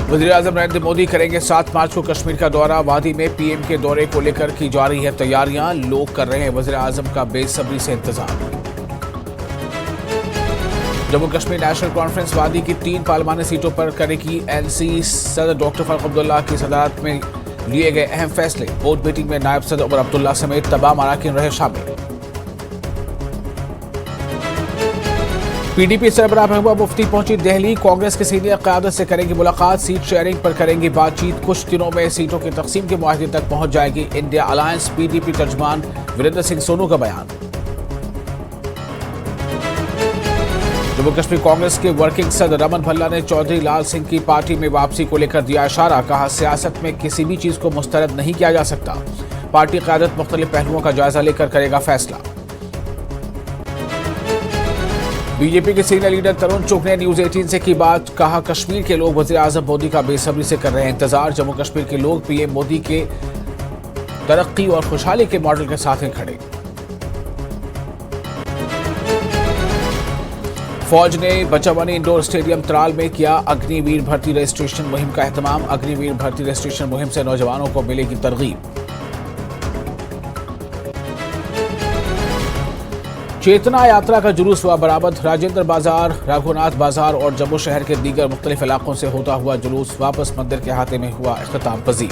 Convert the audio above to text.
वज़ीर-ए-आज़म नरेंद्र मोदी करेंगे 7 मार्च को कश्मीर का दौरा। वादी में पीएम के दौरे को लेकर की जा रही है तैयारियां। लोग कर रहे हैं वज़ीर-ए-आज़म का बेसब्री से इंतजार। जम्मू कश्मीर नेशनल कॉन्फ्रेंस वादी की 3 पार्लिमानी सीटों पर करेगी एनसी। सदर डॉक्टर फारूक अब्दुल्ला की सदारत में लिए गए अहम फैसले। बोर्ड मीटिंग में नायब सदर उमर अब्दुल्ला समेत तमाम अरकान रहे शामिल। पीडीपी सरबराह महबूबा मुफ्ती पहुंची दिल्ली। कांग्रेस की सीनियर क़यादत से करेंगी मुलाकात। सीट शेयरिंग पर करेंगी बातचीत। कुछ दिनों में सीटों की तकसीम के मुआहदे तक पहुंच जाएगी इंडिया अलायंस। पीडीपी तर्जमान वीरेंद्र सिंह सोनू का बयान। जम्मू कश्मीर कांग्रेस के वर्किंग सदर रमन भल्ला ने चौधरी लाल सिंह की पार्टी में वापसी को लेकर दिया इशारा। कहा, सियासत में किसी भी चीज को मुस्तरद नहीं किया जा सकता। पार्टी क़यादत मुख्तलिफ पहलुओं का जायजा लेकर करेगा फैसला। बीजेपी के सीनियर लीडर तरुण चुग ने न्यूज 18 से की बात। कहा, कश्मीर के लोग वज़ीर-ए-आज़म मोदी का बेसब्री से कर रहे हैं इंतजार। जम्मू कश्मीर के लोग पीएम मोदी के तरक्की और खुशहाली के मॉडल के साथ हैं खड़े। फौज ने बचावनी इंडोर स्टेडियम त्राल में किया अग्निवीर भर्ती रजिस्ट्रेशन मुहिम का एहतमाम। अग्निवीर भर्ती रजिस्ट्रेशन मुहिम से नौजवानों को मिलेगी तरगीब। चेतना यात्रा का जुलूस हुआ बरामद। राजेंद्र बाजार, रघुनाथ बाजार और जम्मू शहर के दीगर मुख्तलिफ इलाकों से होता हुआ जुलूस वापस मंदिर के अहाते में हुआ इख्तिताम पजीर।